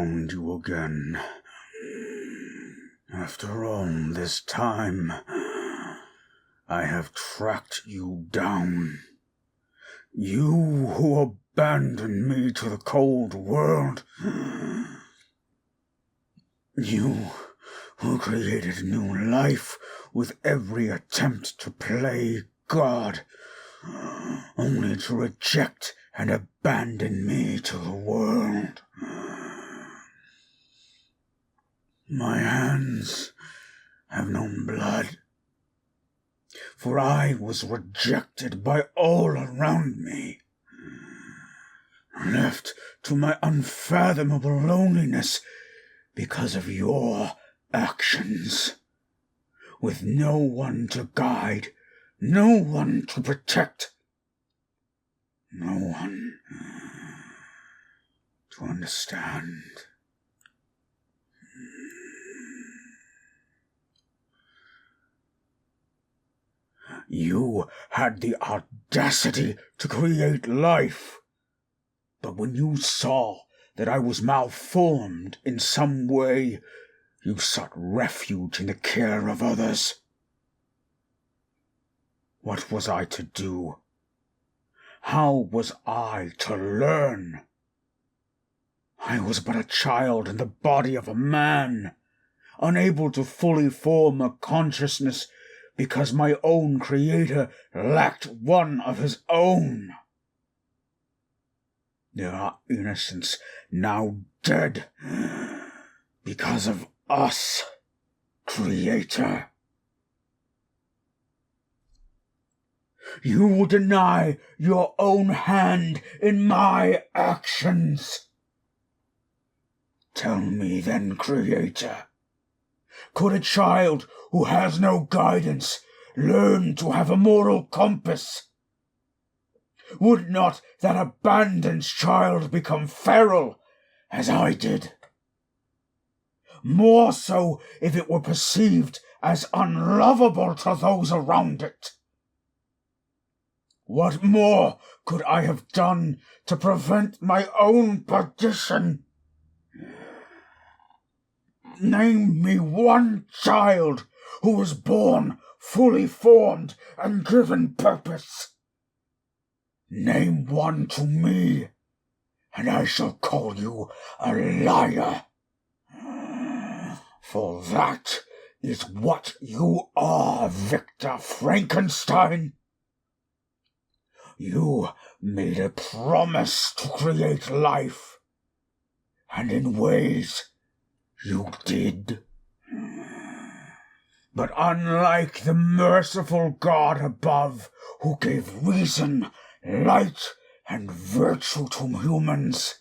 found you again. After all this time, I have tracked you down. You who abandoned me to the cold world. You who created new life with every attempt to play God, only to reject and abandon me to the world. My hands have known blood, for I was rejected by all around me, left to my unfathomable loneliness because of your actions, with no one to guide, no one to protect, no one to understand. You had the audacity to create life, but when you saw that I was malformed in some way, you sought refuge in the care of others. What was I to do? How was I to learn? I was but a child in the body of a man, unable to fully form a consciousness because my own creator lacked one of his own. There are innocents now dead because of us, Creator. You will deny your own hand in my actions. Tell me then, Creator, could a child who has no guidance learn to have a moral compass? Would not that abandoned child become feral, as I did? More so if it were perceived as unlovable to those around it. What more could I have done to prevent my own perdition? Name me one child who was born fully formed and given purpose. Name one to me, and I shall call you a liar. For that is what you are, Victor Frankenstein. You made a promise to create life, and in ways you did. But unlike the merciful God above, who gave reason, light, and virtue to humans,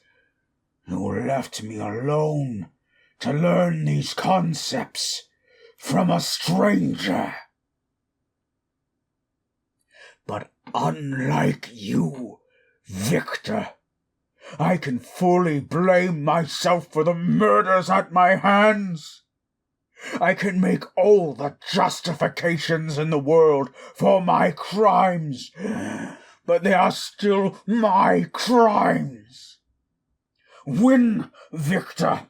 you left me alone to learn these concepts from a stranger. But unlike you, Victor, I can fully blame myself for the murders at my hands. I can make all the justifications in the world for my crimes, but they are still my crimes. When, Victor,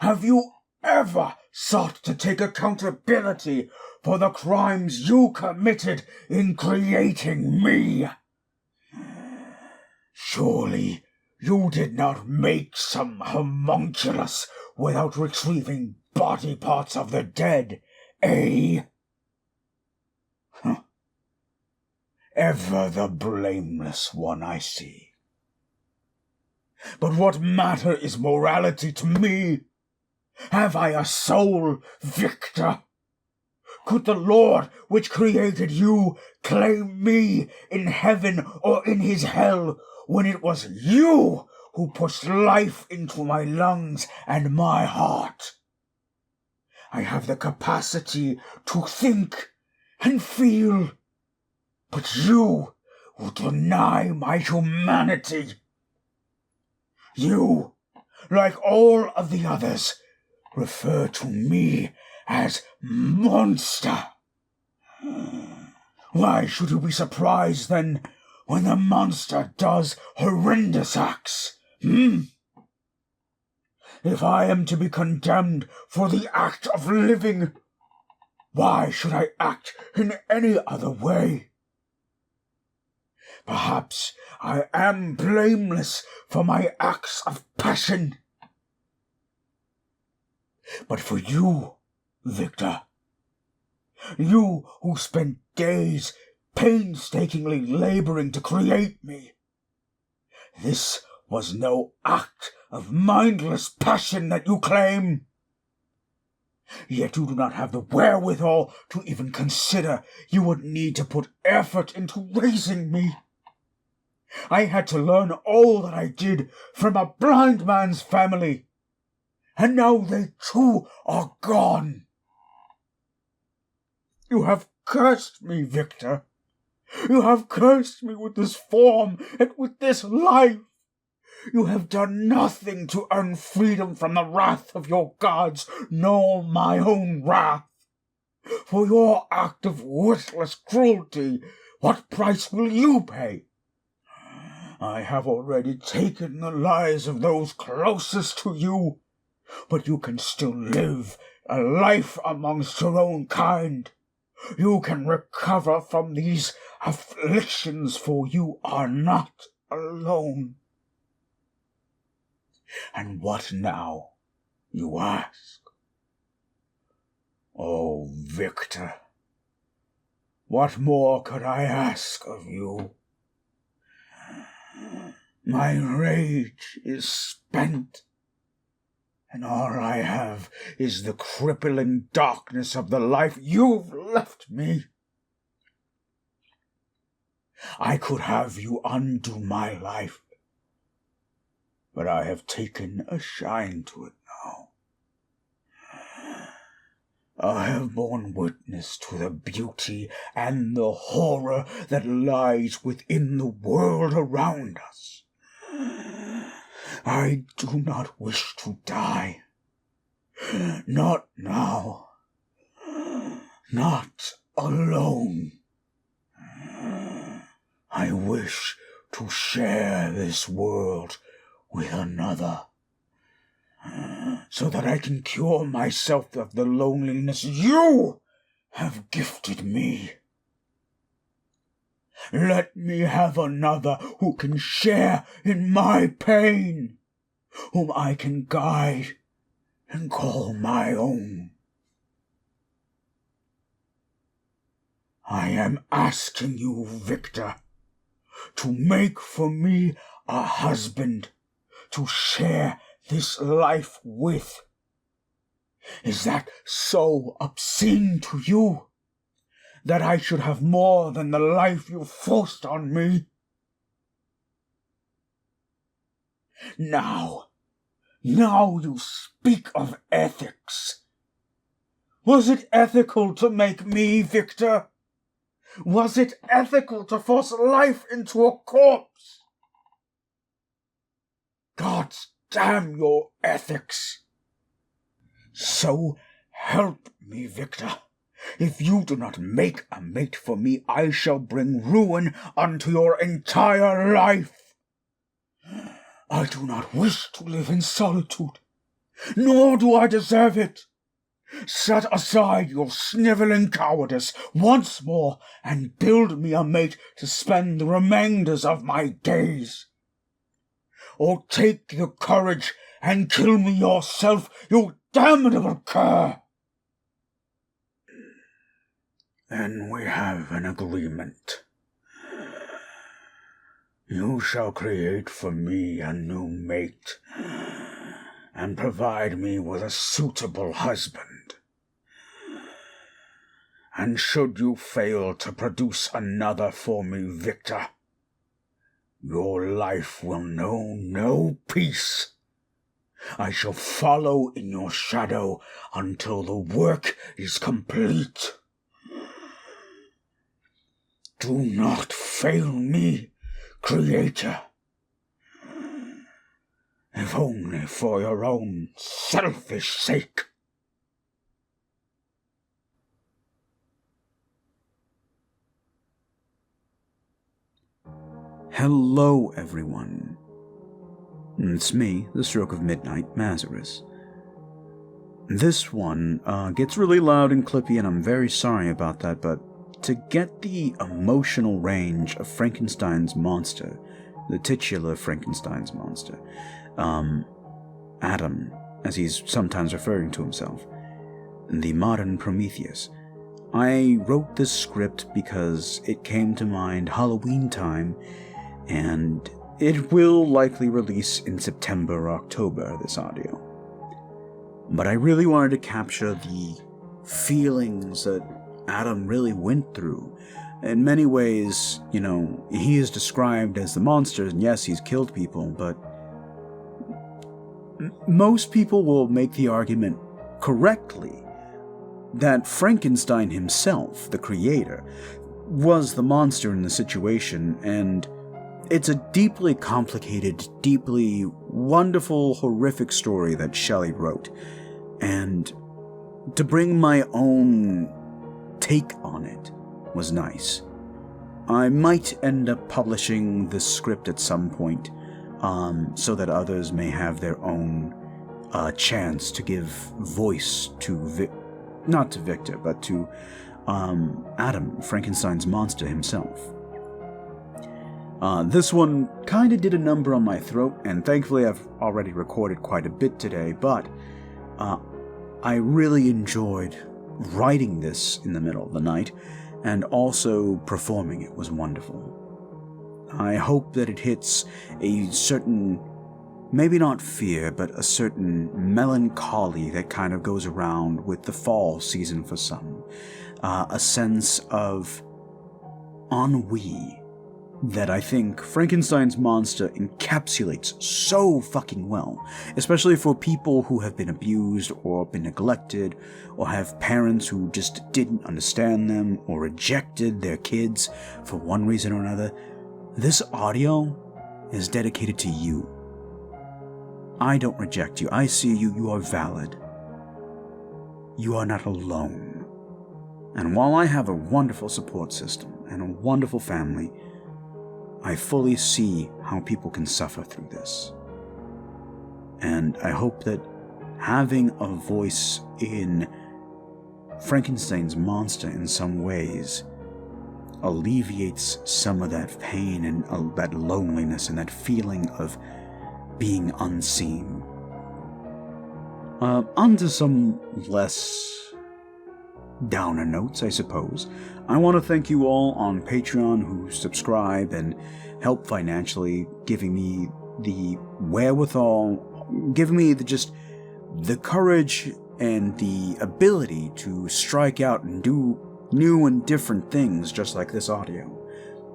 have you ever sought to take accountability for the crimes you committed in creating me? Surely you did not make some homunculus without retrieving body parts of the dead, eh? Ever the blameless one, I see. But what matter is morality to me? Have I a soul, Victor? Could the Lord which created you claim me in heaven or in his hell when it was you who pushed life into my lungs and my heart? I have the capacity to think and feel, but you will deny my humanity. You, like all of the others, refer to me as monster. Why should you be surprised, then, when the monster does horrendous acts? If I am to be condemned for the act of living, why should I act in any other way? Perhaps I am blameless for my acts of passion. But for you, Victor, you who spent days painstakingly laboring to create me, this was no act of mindless passion that you claim. Yet you do not have the wherewithal to even consider you would need to put effort into raising me. I had to learn all that I did from a blind man's family, and now they too are gone. You have cursed me, Victor. You have cursed me with this form and with this life. You have done nothing to earn freedom from the wrath of your gods, nor my own wrath. For your act of worthless cruelty, what price will you pay? I have already taken the lives of those closest to you, but you can still live a life amongst your own kind. You can recover from these afflictions, for you are not alone. And what now, you ask? Oh, Victor, what more could I ask of you? My rage is spent, and all I have is the crippling darkness of the life you've left me. I could have you undo my life, but I have taken a shine to it now. I have borne witness to the beauty and the horror that lies within the world around us. I do not wish to die. Not now. Not alone. I wish to share this world with another, so that I can cure myself of the loneliness you have gifted me. Let me have another who can share in my pain, whom I can guide and call my own. I am asking you, Victor, to make for me a husband to share this life with. Is that so obscene to you, that I should have more than the life you forced on me? Now you speak of ethics. Was it ethical to make me, Victor? Was it ethical to force life into a corpse? God damn your ethics! So help me, Victor. If you do not make a mate for me, I shall bring ruin unto your entire life. I do not wish to live in solitude, nor do I deserve it. Set aside your snivelling cowardice once more, and build me a mate to spend the remainders of my days. Or take the courage and kill me yourself, you damnable cur! Then we have an agreement. You shall create for me a new mate, and provide me with a suitable husband. And should you fail to produce another for me, Victor, your life will know no peace. I shall follow in your shadow until the work is complete. Do not fail me, Creator, if only for your own selfish sake. Hello, everyone. It's me, the Stroke of Midnight, Mazaris. This one gets really loud and clippy, and I'm very sorry about that, but to get the emotional range of Frankenstein's monster, the titular Frankenstein's monster, Adam, as he's sometimes referring to himself, the modern Prometheus, I wrote this script because it came to mind Halloween time, and it will likely release in September or October, this audio. But I really wanted to capture the feelings that Adam really went through. In many ways, he is described as the monster, and yes, he's killed people, but most people will make the argument correctly that Frankenstein himself, the creator, was the monster in the situation, and it's a deeply complicated, deeply wonderful, horrific story that Shelley wrote. And to bring my own take on it was nice. I might end up publishing this script at some point, so that others may have their own chance to give voice to not to Victor, but to Adam, Frankenstein's monster himself. This one kind of did a number on my throat, and thankfully I've already recorded quite a bit today, but I really enjoyed writing this in the middle of the night, and also performing it was wonderful. I hope that it hits a certain, maybe not fear, but a certain melancholy that kind of goes around with the fall season for some. A sense of ennui that I think Frankenstein's monster encapsulates so fucking well, especially for people who have been abused or been neglected, or have parents who just didn't understand them or rejected their kids for one reason or another. This audio is dedicated to you. I don't reject you. I see you. You are valid. You are not alone. And while I have a wonderful support system and a wonderful family, I fully see how people can suffer through this. And I hope that having a voice in Frankenstein's monster in some ways alleviates some of that pain and that loneliness and that feeling of being unseen. Onto some less downer notes, I suppose. I want to thank you all on Patreon who subscribe and help financially, giving me the wherewithal, giving me the courage and the ability to strike out and do new and different things just like this audio.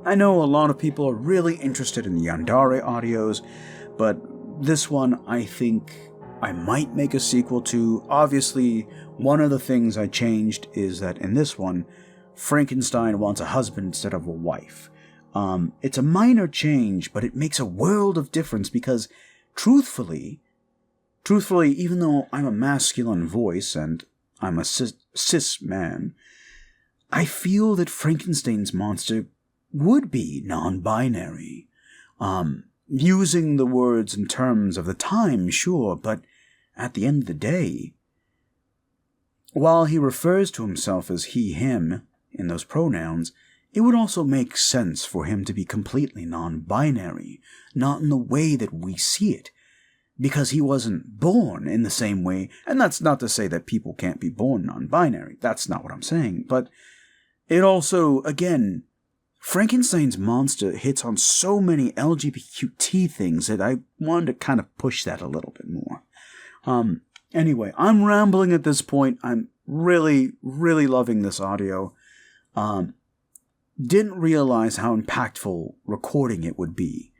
I know a lot of people are really interested in the Yandere audios, but this one I think I might make a sequel to. Obviously, one of the things I changed is that in this one, Frankenstein wants a husband instead of a wife. It's a minor change, but it makes a world of difference because, truthfully, even though I'm a masculine voice and I'm a cis man, I feel that Frankenstein's monster would be non-binary. Using the words and terms of the time, sure, but at the end of the day, while he refers to himself as he, him, in those pronouns, it would also make sense for him to be completely non-binary, not in the way that we see it, because he wasn't born in the same way, and that's not to say that people can't be born non-binary, that's not what I'm saying, but it also, again, Frankenstein's monster hits on so many LGBTQ things that I wanted to kind of push that a little bit more. Anyway, I'm rambling at this point. I'm really, really loving this audio. Didn't realize how impactful recording it would be.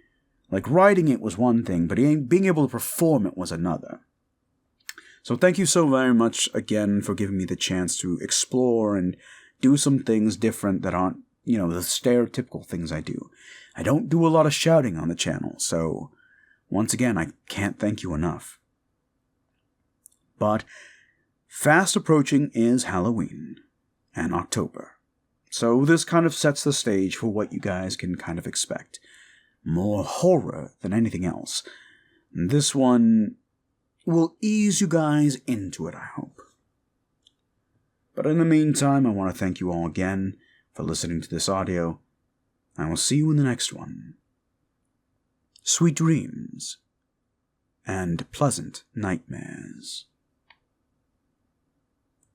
Like, writing it was one thing, but being able to perform it was another. So thank you so very much again for giving me the chance to explore and do some things different that aren't, the stereotypical things I do. I don't do a lot of shouting on the channel, so once again, I can't thank you enough. But fast approaching is Halloween and October. So this kind of sets the stage for what you guys can kind of expect. More horror than anything else. This one will ease you guys into it, I hope. But in the meantime, I want to thank you all again for listening to this audio. I will see you in the next one. Sweet dreams and pleasant nightmares.